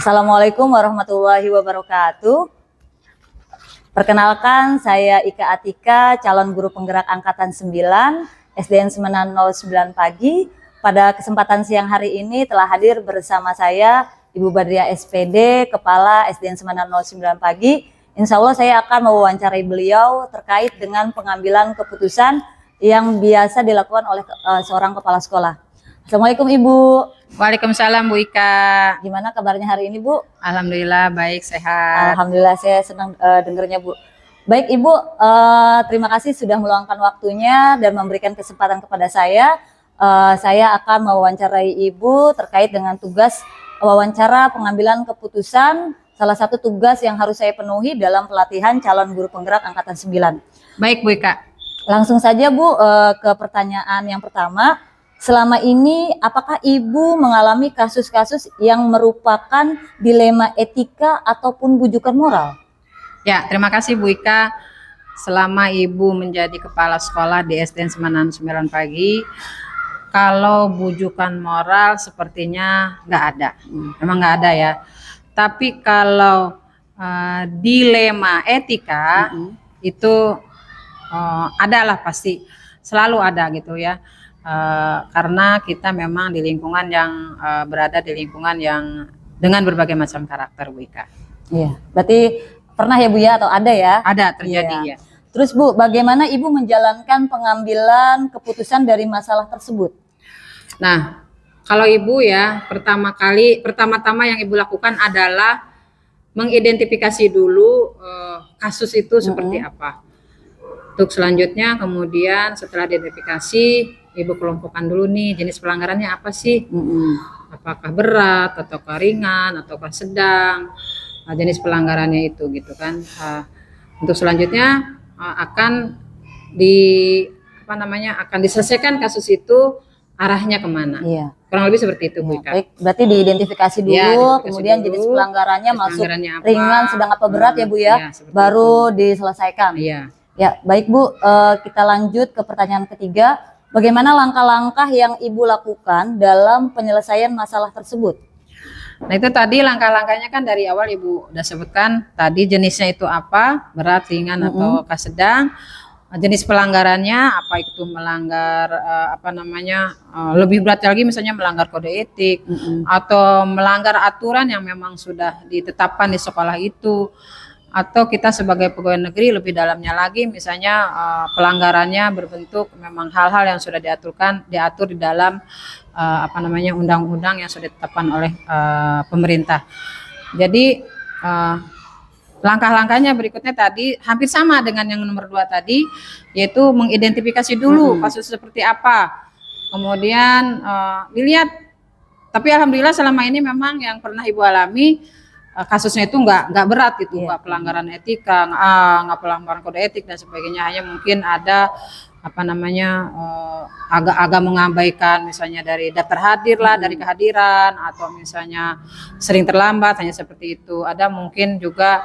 Assalamualaikum warahmatullahi wabarakatuh. Perkenalkan, saya Ika Atika, calon guru penggerak angkatan 9 SDN Semenan 09 Pagi. Pada kesempatan siang hari ini telah hadir bersama saya Ibu Badriah SPD, Kepala SDN Semenan 09 Pagi. Insya Allah saya akan mewawancarai beliau terkait dengan pengambilan keputusan yang biasa dilakukan oleh seorang kepala sekolah. Assalamualaikum Ibu. Waalaikumsalam Bu Ika. Gimana kabarnya hari ini Bu? Alhamdulillah baik, sehat. Alhamdulillah saya senang dengarnya Bu. Baik Ibu, terima kasih sudah meluangkan waktunya dan memberikan kesempatan kepada saya. Saya akan mewawancarai Ibu terkait dengan tugas wawancara pengambilan keputusan, salah satu tugas yang harus saya penuhi dalam pelatihan calon guru penggerak angkatan 9. Baik Bu Ika. Langsung saja Bu ke pertanyaan yang pertama. Selama ini apakah Ibu mengalami kasus-kasus yang merupakan dilema etika ataupun bujukan moral? Ya, terima kasih Bu Ika. Selama Ibu menjadi kepala sekolah di SDN Semenan 9 Pagi, kalau bujukan moral sepertinya nggak ada. Memang nggak ada ya. Tapi kalau dilema etika itu adalah pasti selalu ada gitu ya. Karena kita memang di lingkungan yang berada di lingkungan yang dengan berbagai macam karakter Bu Ika. Iya, berarti pernah ya Bu ya atau ada ya? Ada terjadi ya. Terus Bu, bagaimana Ibu menjalankan pengambilan keputusan dari masalah tersebut? Nah, kalau Ibu ya pertama-tama yang Ibu lakukan adalah mengidentifikasi dulu kasus itu seperti apa. Untuk selanjutnya kemudian setelah identifikasi, Ibu kelompokkan dulu nih jenis pelanggarannya apa sih? Apakah berat ataukah ringan ataukah sedang? Jenis pelanggarannya itu gitu kan. Untuk selanjutnya akan diselesaikan kasus itu arahnya kemana? Iya. Kurang lebih seperti itu Bu Ika. Baik, berarti diidentifikasi dulu, kemudian jenis pelanggarannya masuk ringan, sedang apa berat ya Bu ya, baru diselesaikan. Iya. Ya, baik Bu, kita lanjut ke pertanyaan ketiga. Bagaimana langkah-langkah yang Ibu lakukan dalam penyelesaian masalah tersebut? Nah itu tadi langkah-langkahnya kan dari awal Ibu udah sebutkan tadi jenisnya itu apa, berat, ringan atau sedang. Jenis pelanggarannya apa itu melanggar lebih berat lagi misalnya melanggar kode etik atau melanggar aturan yang memang sudah ditetapkan di sekolah itu. Atau kita sebagai pegawai negeri lebih dalamnya lagi misalnya pelanggarannya berbentuk memang hal-hal yang sudah diatur di dalam undang-undang yang sudah ditetapkan oleh pemerintah. Jadi langkah-langkahnya berikutnya tadi hampir sama dengan yang nomor 2 tadi, yaitu mengidentifikasi dulu kasus seperti apa, kemudian dilihat. Tapi alhamdulillah selama ini memang yang pernah Ibu alami kasusnya itu nggak berat gitu, nggak pelanggaran etika, nggak pelanggaran kode etik dan sebagainya, hanya mungkin ada agak mengabaikan misalnya dari daftar hadir lah, dari kehadiran, atau misalnya sering terlambat, hanya seperti itu. Ada mungkin juga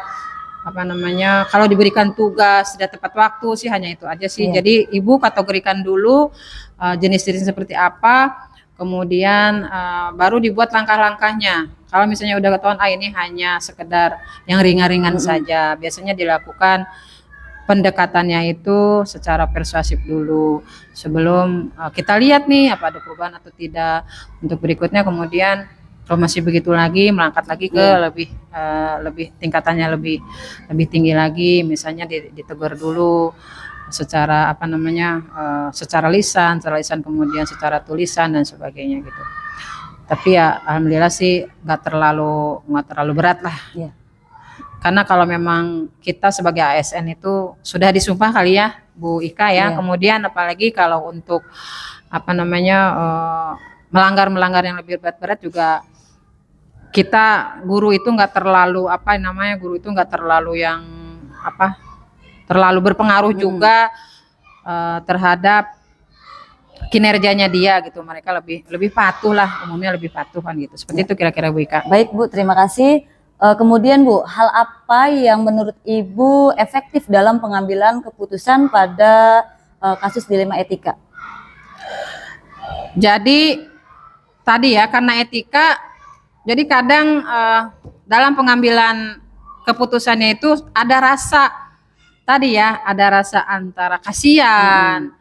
kalau diberikan tugas tidak tepat waktu sih, hanya itu aja sih. Jadi Ibu kategorikan dulu jenis-jenis seperti apa, kemudian baru dibuat langkah-langkahnya. Kalau misalnya udah ketahuan ini hanya sekedar yang ringan-ringan saja, biasanya dilakukan pendekatannya itu secara persuasif dulu sebelum kita lihat nih apa ada perubahan atau tidak. Untuk berikutnya kemudian kalau masih begitu lagi melangkat lagi ke lebih tingkatannya lebih tinggi lagi, misalnya ditegur dulu secara secara lisan kemudian secara tulisan dan sebagainya gitu. Tapi ya alhamdulillah sih nggak terlalu berat lah. Karena kalau memang kita sebagai ASN itu sudah disumpah kali ya Bu Ika ya. Kemudian apalagi kalau untuk melanggar yang lebih berat juga, kita guru itu nggak terlalu terlalu berpengaruh juga terhadap kinerjanya dia gitu. Mereka lebih patuh lah, umumnya lebih patuh kan gitu. Seperti itu kira-kira Bu Ika. Baik Bu, terima kasih. Kemudian Bu, hal apa yang menurut Ibu efektif dalam pengambilan keputusan pada kasus dilema etika? Jadi tadi ya, karena etika Jadi kadang dalam pengambilan keputusannya itu ada rasa tadi ya, ada rasa antara kasihan,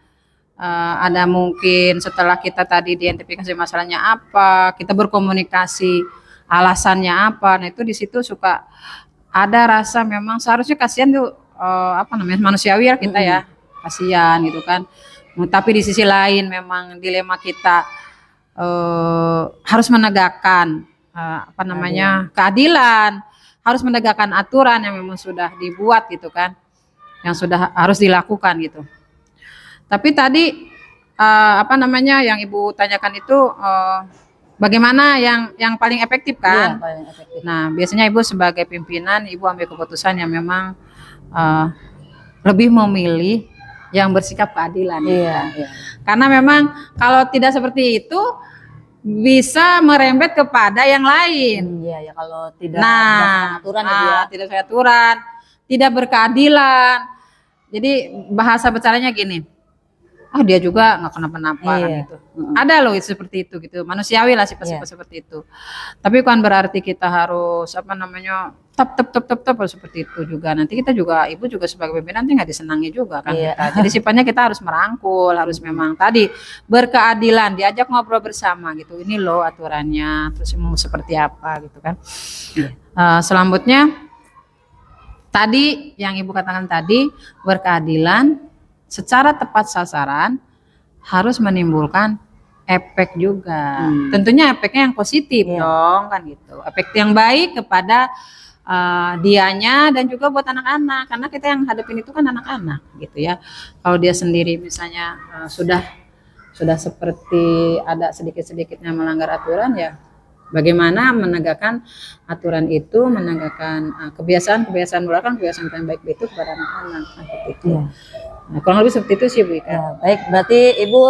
ada mungkin setelah kita tadi identifikasi masalahnya apa, kita berkomunikasi alasannya apa, nah itu di situ suka ada rasa memang seharusnya kasihan tuh apa namanya manusiawi ya kita ya, kasihan gitu kan. Tapi di sisi lain memang dilema kita harus menegakkan apa namanya keadilan, harus menegakkan aturan yang memang sudah dibuat gitu kan, yang sudah harus dilakukan gitu. Tapi tadi apa namanya yang Ibu tanyakan itu bagaimana yang paling efektif kan? Iya, paling efektif. Nah biasanya Ibu sebagai pimpinan Ibu ambil keputusan yang memang lebih memilih yang bersikap keadilan. Iya, Gitu. Karena memang kalau tidak seperti itu bisa merembet kepada yang lain. Iya ya, kalau tidak berdasarkan aturan ya, Bu ya. Tidak sesuai aturan, tidak berkeadilan. Jadi bahasa bicaranya gini, dia juga nggak kenapa-napa kan gitu. Ada loh seperti itu gitu, manusiawi lah sifat-sifat seperti itu. Tapi bukan berarti kita harus apa namanya tep seperti itu juga. Nanti kita juga, Ibu juga sebagai pimpinan nanti nggak disenangi juga kan kita. Jadi sifatnya kita harus merangkul, harus memang tadi berkeadilan, diajak ngobrol bersama gitu. Ini loh aturannya, terus mau seperti apa gitu kan. Selanjutnya tadi yang Ibu katakan tadi, berkeadilan secara tepat sasaran harus menimbulkan efek juga. Tentunya efeknya yang positif dong kan gitu. Efek yang baik kepada dianya dan juga buat anak-anak, karena kita yang hadapin itu kan anak-anak gitu ya. Kalau dia sendiri misalnya sudah seperti ada sedikit-sedikitnya melanggar aturan ya, bagaimana menegakkan aturan itu, menegakkan kebiasaan belakang, kebiasaan yang baik itu kepada anak-anak seperti itu. Nah, kurang lebih seperti itu sih Bu Ika. Ya, baik, berarti Ibu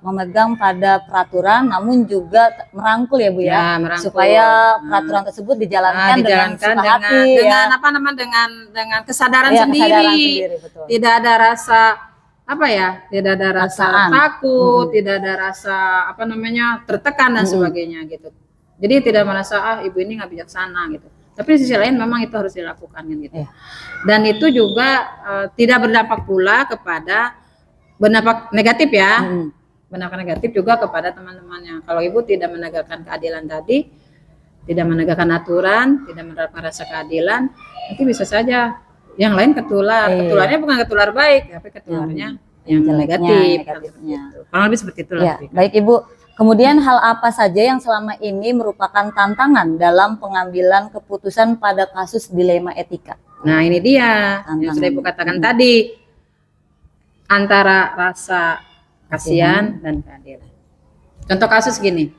memegang pada peraturan namun juga merangkul ya Bu ya, merangkul. Supaya peraturan tersebut dijalankan dengan suka hati dengan apa namanya dengan kesadaran sendiri. Kesadaran sendiri, betul. Tidak ada rasa apa ya, tidak ada rasa takut, tidak ada rasa apa namanya tertekan dan sebagainya gitu. Jadi tidak merasa ibu ini nggak bijaksana gitu. Tapi di sisi lain memang itu harus dilakukan kan gitu. Dan itu juga tidak berdampak pula kepada berdampak negatif ya. Berdampak negatif juga kepada teman-temannya. Kalau ibu tidak menegakkan keadilan tadi, tidak menegakkan aturan, tidak menerapkan rasa keadilan, nanti bisa saja yang lain ketular. Ketularnya bukan ketular baik, tapi ketularnya yang negatif. Kurang lebih seperti itulah. Baik Ibu. Kemudian hal apa saja yang selama ini merupakan tantangan dalam pengambilan keputusan pada kasus dilema etika? Nah ini dia yang sudah Ibu katakan tadi, antara rasa kasihan dan keadilan. Contoh kasus gini,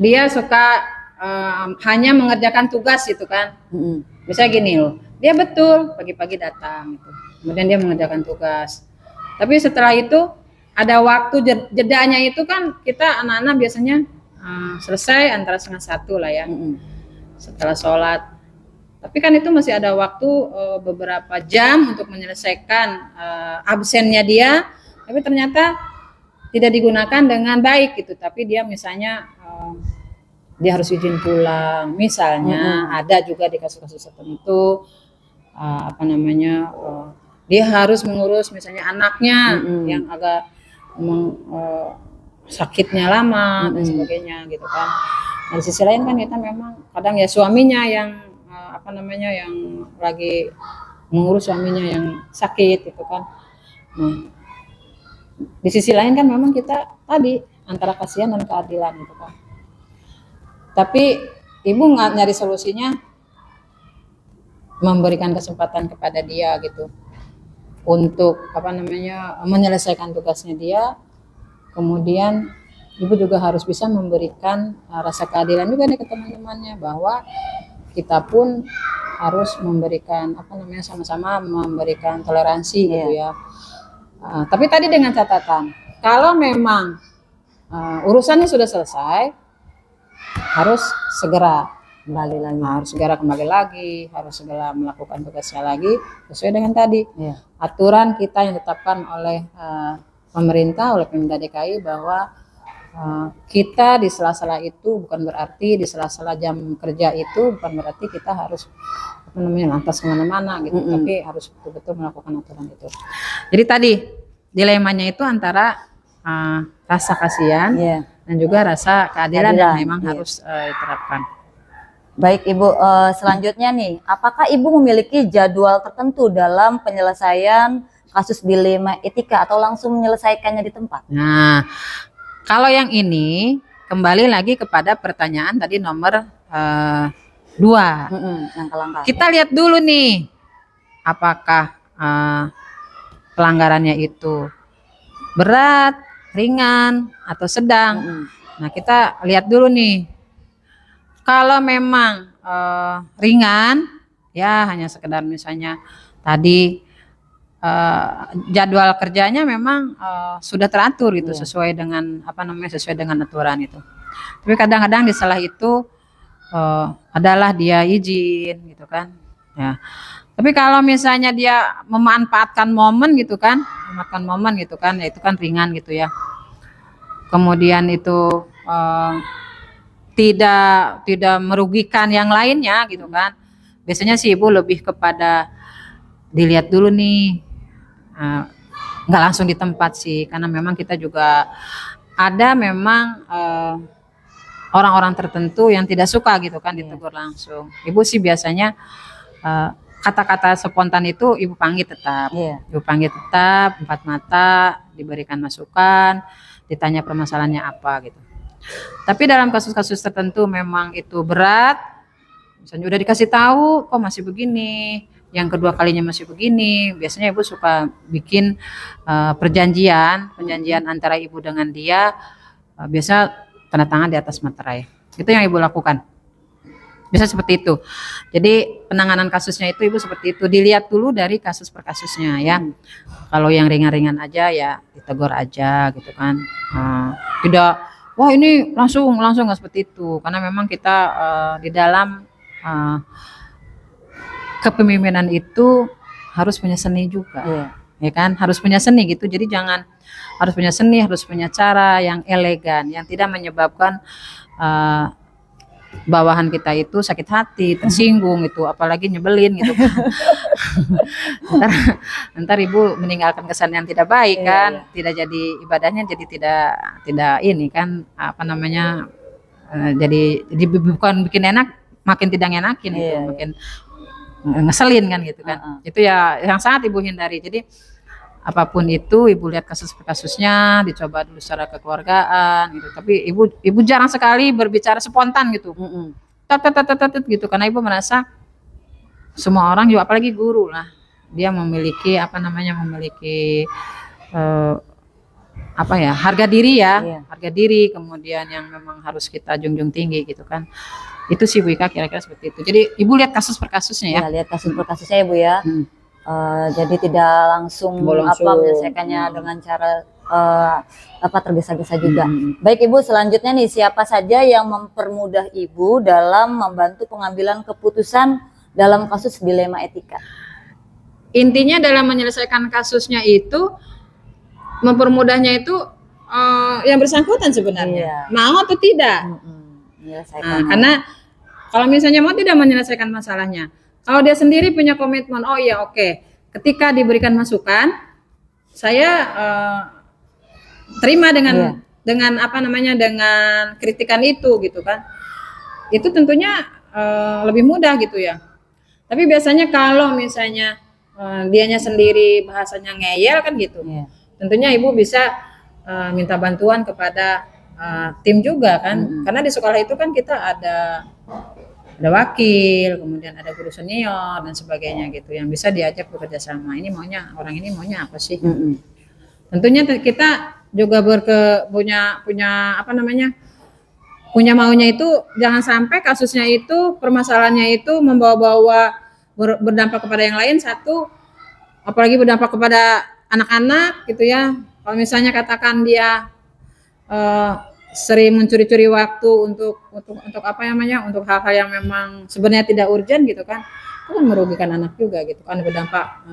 dia suka hanya mengerjakan tugas gitu kan. Misalnya gini loh, dia betul pagi-pagi datang gitu. Kemudian dia mengerjakan tugas, tapi setelah itu ada waktu jedanya itu kan kita anak-anak biasanya selesai antara 12:30 lah ya, setelah sholat. Tapi kan itu masih ada waktu beberapa jam untuk menyelesaikan absennya dia, tapi ternyata tidak digunakan dengan baik gitu. Tapi dia misalnya dia harus izin pulang, misalnya ada juga di kasus-kasus tertentu apa namanya dia harus mengurus misalnya anaknya yang agak sakitnya lama dan sebagainya gitu kan. Nah, di sisi lain kan kita memang kadang ya suaminya yang apa namanya yang lagi mengurus suaminya yang sakit gitu kan. Nah, di sisi lain kan memang kita tadi antara kasihan dan keadilan gitu kan. Tapi ibu nggak nyari solusinya memberikan kesempatan kepada dia gitu untuk apa namanya menyelesaikan tugasnya dia. Kemudian ibu juga harus bisa memberikan rasa keadilan juga nih ke teman-temannya, bahwa kita pun harus memberikan apa namanya sama-sama memberikan toleransi gitu ya. Tapi tadi dengan catatan, kalau memang urusannya sudah selesai, harus segera kembali lagi, harus segera melakukan tugasnya lagi sesuai dengan tadi aturan kita yang ditetapkan oleh pemerintah, oleh Pemda DKI, bahwa kita di sela-sela itu bukan berarti di sela-sela jam kerja itu bukan berarti kita harus apa namanya lantas kemana-mana gitu, tapi harus betul-betul melakukan aturan itu. Jadi tadi dilemanya itu antara rasa kasihan dan juga rasa keadilan yang memang harus diterapkan. Baik Ibu, selanjutnya nih, apakah Ibu memiliki jadwal tertentu dalam penyelesaian kasus dilema etika atau langsung menyelesaikannya di tempat? Nah, kalau yang ini kembali lagi kepada pertanyaan tadi nomor 2. Langkah-langkah. Kita lihat dulu nih, apakah pelanggarannya itu berat, ringan, atau sedang. Nah, kita lihat dulu nih. Kalau memang ringan, ya hanya sekedar misalnya tadi jadwal kerjanya memang sudah teratur gitu, sesuai dengan apa namanya, sesuai dengan aturan itu. Tapi kadang-kadang di salah itu adalah dia izin gitu kan. Ya. Tapi kalau misalnya dia memanfaatkan momen gitu kan, ya itu kan ringan gitu ya. Kemudian itu tidak merugikan yang lainnya gitu kan. Biasanya sih Ibu lebih kepada dilihat dulu nih, nggak langsung di tempat sih, karena memang kita juga ada memang orang-orang tertentu yang tidak suka gitu kan ditegur langsung. Ibu sih biasanya kata-kata spontan itu Ibu panggil tetap, Ibu panggil tetap, empat mata, diberikan masukan, ditanya permasalahannya apa gitu. Tapi dalam kasus-kasus tertentu memang itu berat, misalnya udah dikasih tahu kok masih begini, yang kedua kalinya masih begini, biasanya Ibu suka bikin perjanjian antara Ibu dengan dia, biasa tanda tangan di atas materai. Itu yang Ibu lakukan. Bisa seperti itu. Jadi penanganan kasusnya itu Ibu seperti itu, dilihat dulu dari kasus per kasusnya ya. Kalau yang ringan-ringan aja ya ditegur aja gitu kan. Tidak wah ini langsung nggak seperti itu, karena memang kita di dalam kepemimpinan itu harus punya seni juga, ya kan, harus punya seni gitu. Jadi jangan harus punya seni, harus punya cara yang elegan, yang tidak menyebabkan bawahan kita itu sakit hati, tersinggung itu, apalagi nyebelin gitu kan. ntar Ibu meninggalkan kesan yang tidak baik kan, tidak jadi ibadahnya, jadi tidak ini kan apa namanya, jadi bukan bikin enak, makin tidak enakin gitu, makin ngeselin kan gitu kan. Itu ya yang sangat Ibu hindari. Jadi apapun itu Ibu lihat kasus per kasusnya, dicoba dulu secara kekeluargaan gitu. Tapi Ibu jarang sekali berbicara spontan gitu. Gitu, karena Ibu merasa semua orang juga, apalagi guru lah, dia memiliki apa namanya, memiliki harga diri ya, harga diri, kemudian yang memang harus kita junjung tinggi gitu kan. Itu sih Bu Ika kira-kira seperti itu. Jadi Ibu lihat kasus per kasusnya ya. Lihat kasus per kasusnya ya Bu ya. Jadi tidak langsung menyelesaikannya dengan cara tergesa-gesa juga. Baik Ibu, selanjutnya nih, siapa saja yang mempermudah Ibu dalam membantu pengambilan keputusan dalam kasus dilema etika? Intinya dalam menyelesaikan kasusnya itu, mempermudahnya itu yang bersangkutan sebenarnya mau atau tidak. Karena kalau misalnya mau tidak menyelesaikan masalahnya, kalau dia sendiri punya komitmen, oh iya oke, ketika diberikan masukan, saya terima dengan apa namanya, dengan kritikan itu gitu kan. Itu tentunya lebih mudah gitu ya. Tapi biasanya kalau misalnya dianya sendiri bahasanya ngeyel kan gitu, tentunya Ibu bisa minta bantuan kepada tim juga kan. Karena di sekolah itu kan kita ada wakil, kemudian ada guru senior dan sebagainya gitu, yang bisa diajak bekerja sama. Ini maunya, orang ini maunya apa sih? Tentunya kita juga punya apa namanya, punya maunya itu jangan sampai kasusnya itu, permasalahannya itu membawa-bawa berdampak kepada yang lain, satu, apalagi berdampak kepada anak-anak gitu ya. Kalau misalnya katakan dia sering mencuri-curi waktu untuk apa namanya, untuk hal-hal yang memang sebenarnya tidak urgent gitu kan, itu kan merugikan anak juga gitu kan, berdampak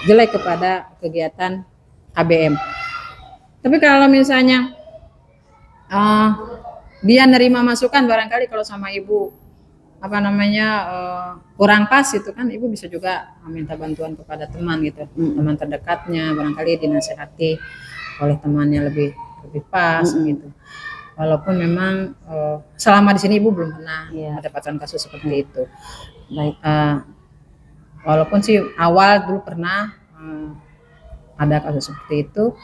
jelek kepada kegiatan ABM. Tapi kalau misalnya eh, dia nerima masukan barangkali kalau sama ibu apa namanya kurang pas itu kan, ibu bisa juga minta bantuan kepada teman gitu, teman terdekatnya, barangkali dinasehati oleh temannya lebih lebih pas gitu. Walaupun memang selama di sini ibu belum pernah mendapatkan kasus seperti itu. Baik. Walaupun sih awal dulu pernah ada kasus seperti itu.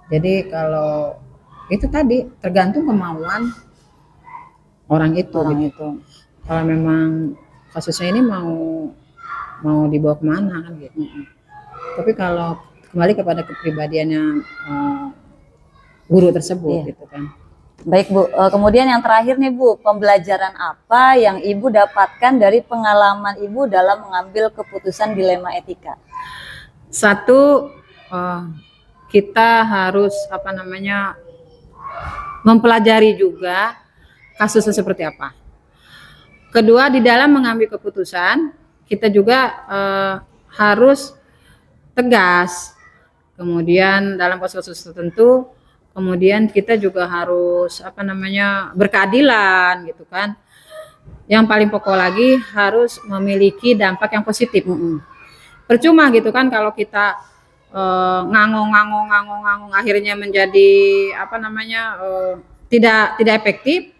Jadi kalau itu tadi tergantung kemauan orang itu. Gitu. Kalau memang kasusnya ini mau dibawa kemana kan gitu. Tapi kalau kembali kepada kepribadiannya guru tersebut gitu kan. Baik Bu, kemudian yang terakhir nih Bu, pembelajaran apa yang Ibu dapatkan dari pengalaman Ibu dalam mengambil keputusan dilema etika? Satu, kita harus apa namanya mempelajari juga kasusnya seperti apa. Kedua, di dalam mengambil keputusan kita juga harus tegas. Kemudian dalam kasus tertentu, kemudian kita juga harus apa namanya berkeadilan gitu kan. Yang paling pokok lagi harus memiliki dampak yang positif. Percuma gitu kan kalau kita ngangong akhirnya menjadi apa namanya tidak efektif,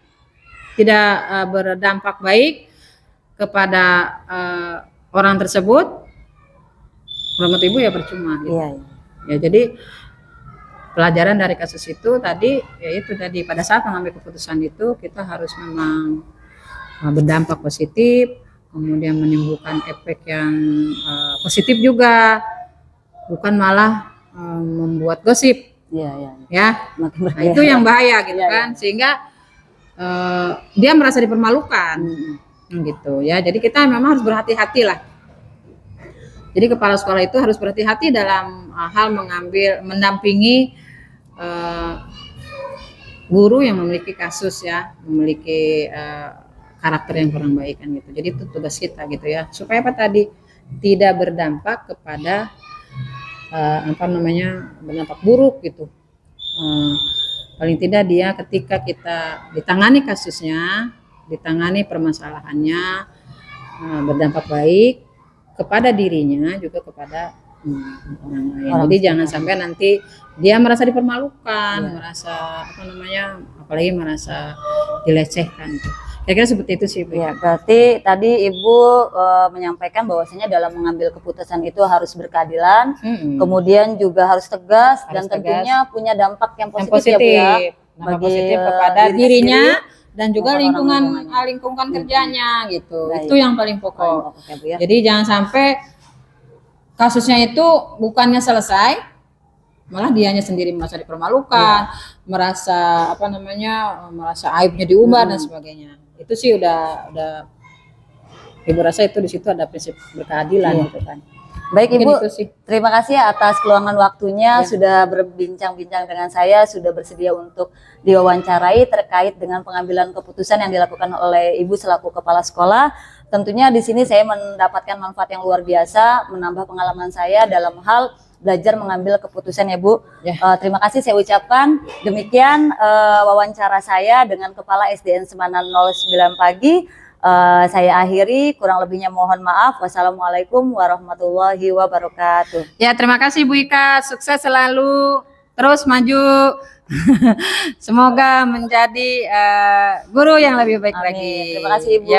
tidak berdampak baik kepada orang tersebut, menurut ibu ya percuma gitu. Ya jadi pelajaran dari kasus itu tadi yaitu tadi pada saat mengambil keputusan itu kita harus memang berdampak positif, kemudian menimbulkan efek yang positif juga, bukan malah membuat gosip. Ya. Nah, itu yang bahaya gitu kan, sehingga dia merasa dipermalukan gitu ya. Jadi kita memang harus berhati-hati lah. Jadi kepala sekolah itu harus berhati-hati dalam hal mendampingi guru yang memiliki kasus ya, memiliki karakter yang kurang baik kan gitu. Jadi itu tugas kita gitu ya, supaya apa tadi tidak berdampak kepada apa namanya berdampak buruk gitu. Paling tidak dia ketika kita ditangani kasusnya, ditangani permasalahannya berdampak baik kepada dirinya juga kepada orang lain. Jadi jangan sampai nanti dia merasa dipermalukan, merasa apa namanya, apalagi merasa dilecehkan. Kira-kira seperti itu sih Bu. Ya, berarti tadi Ibu menyampaikan bahwasanya dalam mengambil keputusan itu harus berkeadilan, kemudian juga harus tegas dan tentunya punya dampak yang positif, ya Bu ya, bagi positif kepada dirinya dan juga lingkungan kerjanya gitu. Baik. Itu yang paling pokok. Ya, Bu, ya. Jadi jangan sampai kasusnya itu bukannya selesai, malah dianya sendiri merasa dipermalukan, merasa apa namanya, merasa aibnya diumbar dan sebagainya. Itu sih udah Ibu rasa itu di situ ada prinsip berkeadilan gitu kan. Baik Ibu, terima kasih atas keluangan waktunya sudah berbincang-bincang dengan saya, sudah bersedia untuk diwawancarai terkait dengan pengambilan keputusan yang dilakukan oleh Ibu selaku kepala sekolah. Tentunya di sini saya mendapatkan manfaat yang luar biasa, menambah pengalaman saya dalam hal belajar mengambil keputusan ya Bu. Terima kasih saya ucapkan. Demikian wawancara saya dengan Kepala SDN Semanan 09 Pagi. Saya akhiri, kurang lebihnya mohon maaf. Wassalamualaikum warahmatullahi wabarakatuh. Ya, terima kasih Bu Ika, sukses selalu, terus maju. Semoga menjadi guru yang lebih baik lagi. Terima kasih Ibu.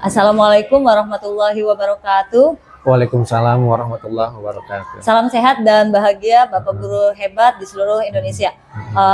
Assalamualaikum warahmatullahi wabarakatuh. Waalaikumsalam warahmatullahi wabarakatuh. Salam sehat dan bahagia Bapak Guru hebat di seluruh Indonesia.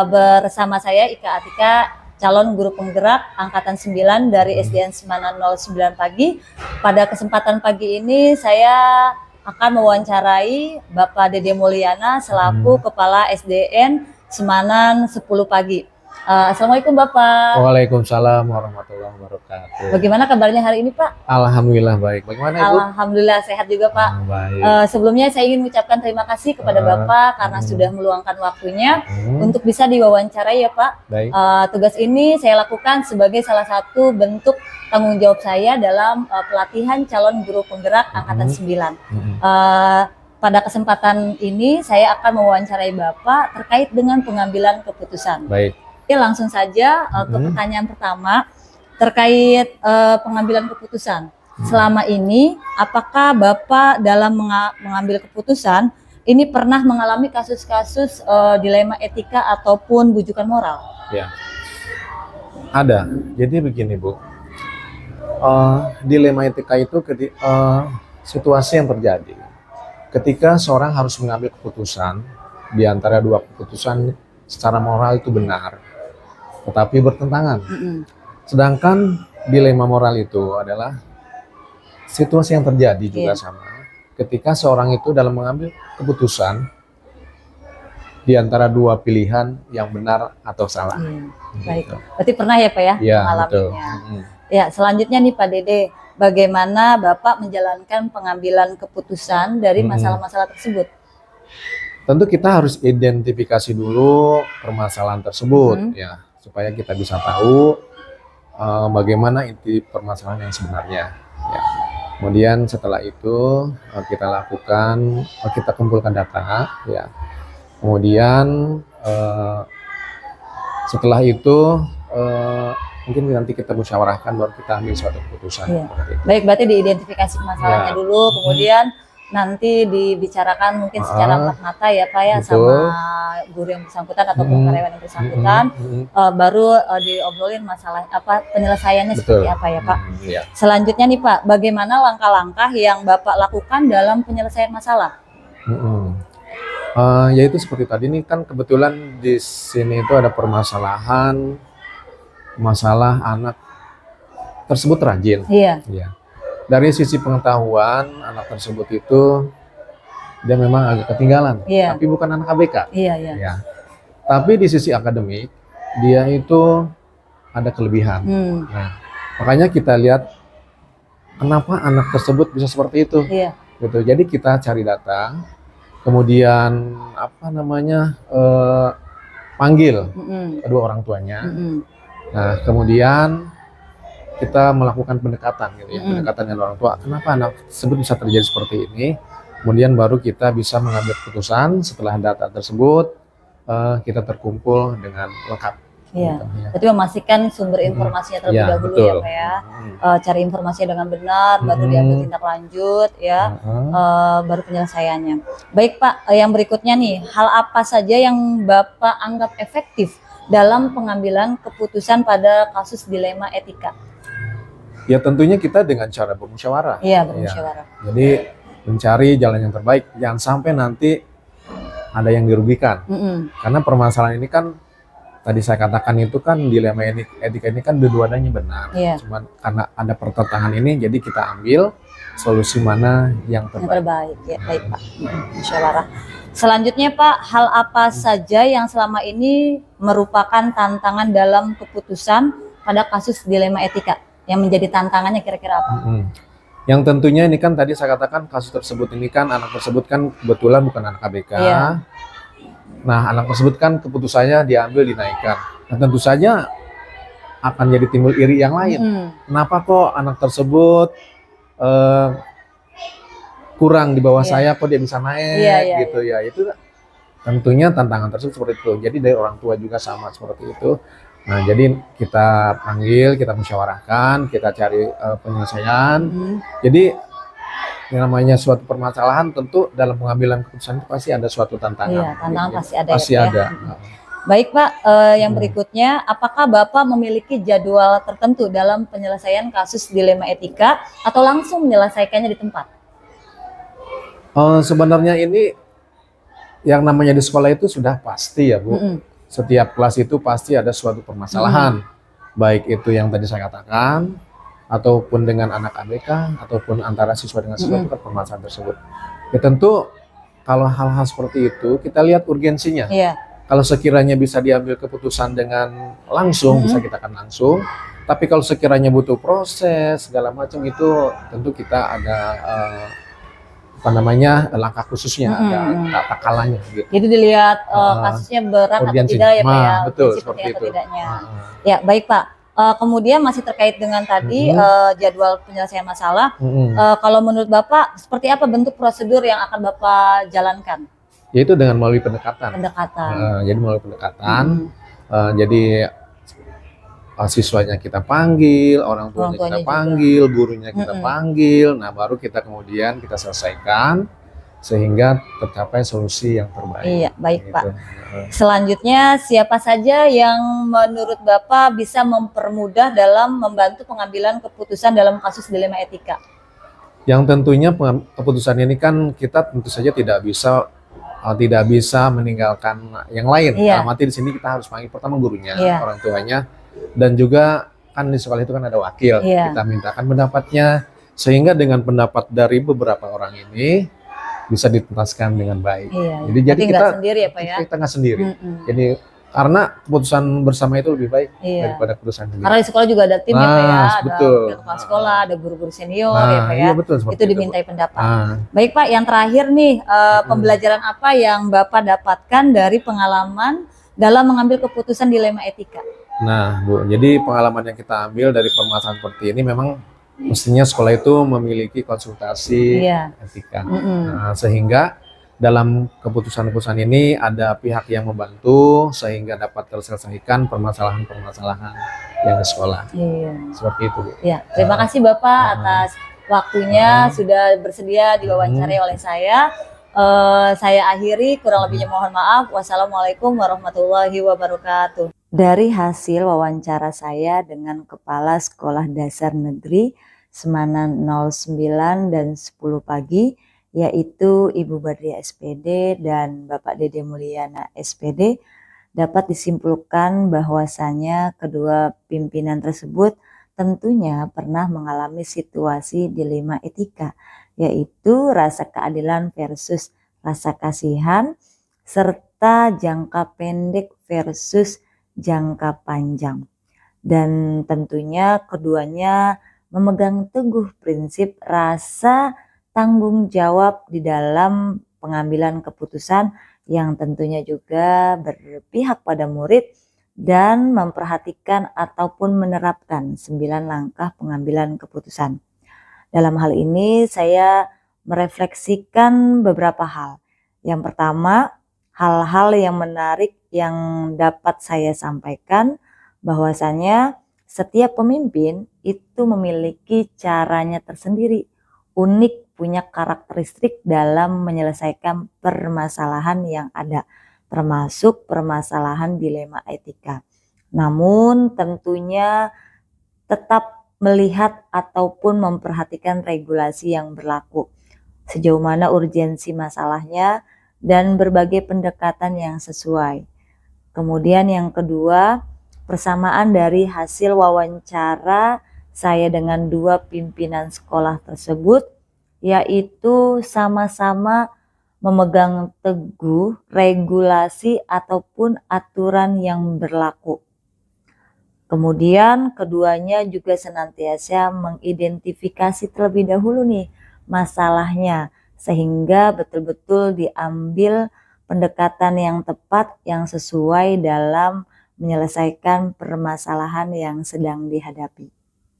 Bersama saya Ika Atika, calon guru penggerak Angkatan 9 dari SDN Semanan 09 Pagi. Pada kesempatan pagi ini saya akan mewawancarai Bapak Dede Mulyana selaku Kepala SDN Semanan 10 Pagi. Assalamualaikum Bapak. Waalaikumsalam warahmatullahi wabarakatuh. Bagaimana kabarnya hari ini Pak? Alhamdulillah baik. Bagaimana Ibu? Alhamdulillah sehat juga Pak. Baik. Sebelumnya saya ingin mengucapkan terima kasih kepada Bapak karena sudah meluangkan waktunya untuk bisa diwawancarai ya Pak. Baik. Tugas ini saya lakukan sebagai salah satu bentuk tanggung jawab saya dalam pelatihan calon guru penggerak angkatan 9. Pada kesempatan ini saya akan mewawancarai Bapak terkait dengan pengambilan keputusan. Baik. Oke, langsung saja ke pertanyaan pertama terkait pengambilan keputusan. Selama ini, apakah Bapak dalam mengambil keputusan ini pernah mengalami kasus-kasus dilema etika ataupun bujukan moral? Ya. Ada. Jadi begini Bu, dilema etika itu situasi yang terjadi ketika seorang harus mengambil keputusan di antara dua keputusan secara moral itu benar, tetapi bertentangan. Sedangkan dilema moral itu adalah situasi yang terjadi juga sama ketika seorang itu dalam mengambil keputusan di antara dua pilihan yang benar atau salah. Baik, berarti pernah ya Pak ya mengalaminya. Ya, selanjutnya nih Pak Dede, bagaimana Bapak menjalankan pengambilan keputusan dari masalah-masalah tersebut? Tentu kita harus identifikasi dulu permasalahan tersebut ya, supaya kita bisa tahu bagaimana inti permasalahan yang sebenarnya ya. Kemudian setelah itu kita kumpulkan data ya. Kemudian setelah itu mungkin nanti kita musyawarahkan baru kita ambil suatu keputusan. Baik, berarti diidentifikasi masalahnya dulu, kemudian nanti dibicarakan mungkin secara empat mata ya Pak ya. Betul. Sama guru yang bersangkutan ataupun karyawan yang bersangkutan, baru diobrolin masalah penyelesaiannya seperti apa ya Pak. Selanjutnya nih Pak, bagaimana langkah-langkah yang Bapak lakukan dalam penyelesaian masalah? Yaitu seperti tadi nih, kan kebetulan di sini itu ada masalah anak tersebut rajin. Iya. Dari sisi pengetahuan anak tersebut itu dia memang agak ketinggalan, tapi bukan anak ABK. Ya. Tapi di sisi akademik dia itu ada kelebihan. Nah, makanya kita lihat kenapa anak tersebut bisa seperti itu. Gitu. Jadi kita cari data, kemudian panggil kedua orang tuanya. Nah, kemudian kita melakukan pendekatan gitu ya, pendekatan dengan orang tua. Kenapa anak tersebut bisa terjadi seperti ini? Kemudian baru kita bisa mengambil keputusan setelah data tersebut kita terkumpul dengan lengkap. Gitu, ya. Berarti memastikan sumber informasinya terlebih dahulu betul. Ya Pak ya. Cari informasinya dengan benar, baru diambil tindak lanjut ya, baru penyelesaiannya. Baik Pak, yang berikutnya nih, hal apa saja yang Bapak anggap efektif dalam pengambilan keputusan pada kasus dilema etika? Ya tentunya kita dengan cara bermusyawarah. Iya, bermusyawarah. Ya. Jadi mencari jalan yang terbaik, jangan sampai nanti ada yang dirugikan. Karena permasalahan ini kan tadi saya katakan itu kan dilema etika ini kan dua-duanya benar. Cuman karena ada pertentangan ini, jadi kita ambil solusi mana yang terbaik. Yang terbaik, ya baik Pak. Musyawarah. Selanjutnya Pak, hal apa saja yang selama ini merupakan tantangan dalam keputusan pada kasus dilema etika? Yang menjadi tantangannya kira-kira apa? Yang tentunya ini kan tadi saya katakan kasus tersebut ini kan anak tersebut kan kebetulan bukan anak ABK. Nah, anak tersebut kan keputusannya diambil dinaikkan. Nah, tentu saja akan jadi timbul iri yang lain. Kenapa kok anak tersebut kurang di bawah saya, kok dia bisa naik gitu ya. Itu tentunya tantangan tersebut seperti itu. Jadi dari orang tua juga sama seperti itu. Nah, jadi kita panggil, kita musyawarahkan, kita cari penyelesaian. Jadi yang namanya suatu permasalahan tentu dalam pengambilan keputusan itu pasti ada suatu tantangan. Iya, tantangan gitu. Pasti ada. Baik Pak, yang berikutnya, apakah Bapak memiliki jadwal tertentu dalam penyelesaian kasus dilema etika atau langsung menyelesaikannya di tempat? Sebenarnya ini yang namanya di sekolah itu sudah pasti ya Bu. Setiap kelas itu pasti ada suatu permasalahan, baik itu yang tadi saya katakan, ataupun dengan anak ABK, ataupun antara siswa dengan siswa itu kan permasalahan tersebut. Ya tentu kalau hal-hal seperti itu kita lihat urgensinya. Kalau sekiranya bisa diambil keputusan dengan langsung, bisa kita akan langsung. Tapi kalau sekiranya butuh proses segala macam itu tentu kita ada langkah khususnya, ada tata kalanya gitu. Jadi dilihat kasusnya berat atau Urgensi. tidak ya Pak ya, Betul urgensi seperti penting atau itu. tidaknya. Ya baik Pak. Kemudian masih terkait dengan tadi jadwal penyelesaian masalah. Kalau menurut Bapak seperti apa bentuk prosedur yang akan Bapak jalankan? Yaitu dengan melalui pendekatan. Jadi melalui pendekatan. Jadi siswanya kita panggil, orang tuanya kita panggil, gurunya kita panggil. Nah baru kita kemudian kita selesaikan sehingga tercapai solusi yang terbaik. Iya, baik gitu. Pak. Selanjutnya siapa saja yang menurut Bapak bisa mempermudah dalam membantu pengambilan keputusan dalam kasus dilema etika? Yang tentunya keputusan ini kan kita tentu saja tidak bisa meninggalkan yang lain. Dalam arti di sini kita harus panggil pertama gurunya, orang tuanya, dan juga kan di sekolah itu kan ada wakil. Kita mintakan pendapatnya sehingga dengan pendapat dari beberapa orang ini bisa dituntaskan dengan baik. Jadi kita nggak sendiri ya Pak ya? Kita nggak sendiri. Jadi karena keputusan bersama itu lebih baik daripada keputusan sendiri. Karena di sekolah juga ada tim ya Pak ya, betul. Ada kepala sekolah, ada guru-guru senior ya Pak ya. Betul, itu dimintai pendapat. Baik Pak, yang terakhir nih pembelajaran apa yang Bapak dapatkan dari pengalaman dalam mengambil keputusan dilema etika? Nah Bu, jadi pengalaman yang kita ambil dari permasalahan seperti ini memang mestinya sekolah itu memiliki konsultasi etika. Nah, sehingga dalam keputusan-keputusan ini ada pihak yang membantu sehingga dapat terselesaikan permasalahan-permasalahan yang di sekolah. Seperti itu. Ya, terima kasih Bapak atas waktunya sudah bersedia diwawancarai oleh saya. Saya akhiri, kurang lebihnya mohon maaf. Wassalamualaikum warahmatullahi wabarakatuh. Dari hasil wawancara saya dengan Kepala Sekolah Dasar Negeri Semanan 09 dan 10 pagi, yaitu Ibu Badriah SPD dan Bapak Dede Mulyana SPD, dapat disimpulkan bahwasanya kedua pimpinan tersebut tentunya pernah mengalami situasi dilema etika, yaitu rasa keadilan versus rasa kasihan, serta jangka pendek versus jangka panjang. Dan tentunya keduanya memegang teguh prinsip rasa tanggung jawab di dalam pengambilan keputusan yang tentunya juga berpihak pada murid dan memperhatikan ataupun menerapkan 9 langkah pengambilan keputusan. Dalam hal ini saya merefleksikan beberapa hal. Yang pertama, hal-hal yang menarik yang dapat saya sampaikan bahwasanya setiap pemimpin itu memiliki caranya tersendiri, unik, punya karakteristik dalam menyelesaikan permasalahan yang ada, termasuk permasalahan dilema etika. Namun tentunya tetap melihat ataupun memperhatikan regulasi yang berlaku, sejauh mana urgensi masalahnya, dan berbagai pendekatan yang sesuai. Kemudian yang kedua, persamaan dari hasil wawancara saya dengan dua pimpinan sekolah tersebut, yaitu sama-sama memegang teguh regulasi ataupun aturan yang berlaku. Kemudian keduanya juga senantiasa mengidentifikasi terlebih dahulu nih masalahnya, sehingga betul-betul diambil pendekatan yang tepat yang sesuai dalam menyelesaikan permasalahan yang sedang dihadapi.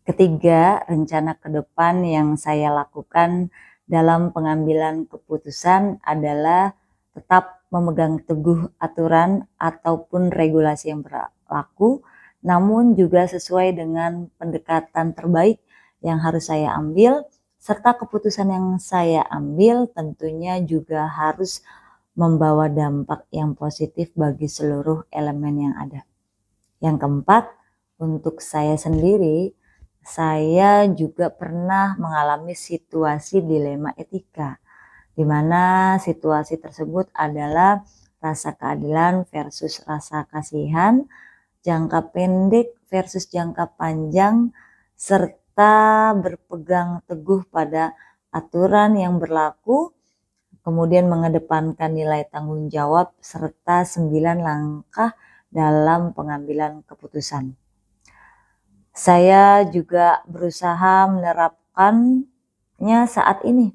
Ketiga, rencana ke depan yang saya lakukan dalam pengambilan keputusan adalah tetap memegang teguh aturan ataupun regulasi yang berlaku, namun juga sesuai dengan pendekatan terbaik yang harus saya ambil, serta keputusan yang saya ambil tentunya juga harus membawa dampak yang positif bagi seluruh elemen yang ada. Yang keempat, untuk saya sendiri, saya juga pernah mengalami situasi dilema etika, di mana situasi tersebut adalah rasa keadilan versus rasa kasihan, jangka pendek versus jangka panjang, serta berpegang teguh pada aturan yang berlaku. kemudian mengedepankan nilai tanggung jawab, serta 9 langkah dalam pengambilan keputusan. Saya juga berusaha menerapkannya saat ini.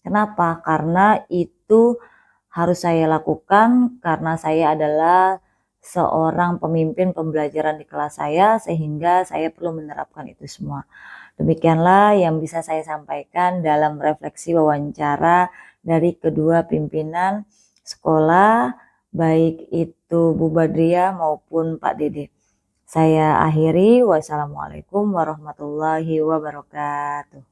Kenapa? Karena itu harus saya lakukan karena saya adalah seorang pemimpin pembelajaran di kelas saya, sehingga saya perlu menerapkan itu semua. Demikianlah yang bisa saya sampaikan dalam refleksi wawancara dari kedua pimpinan sekolah, baik itu Bu Badriah maupun Pak Dede. Saya akhiri, wassalamualaikum warahmatullahi wabarakatuh.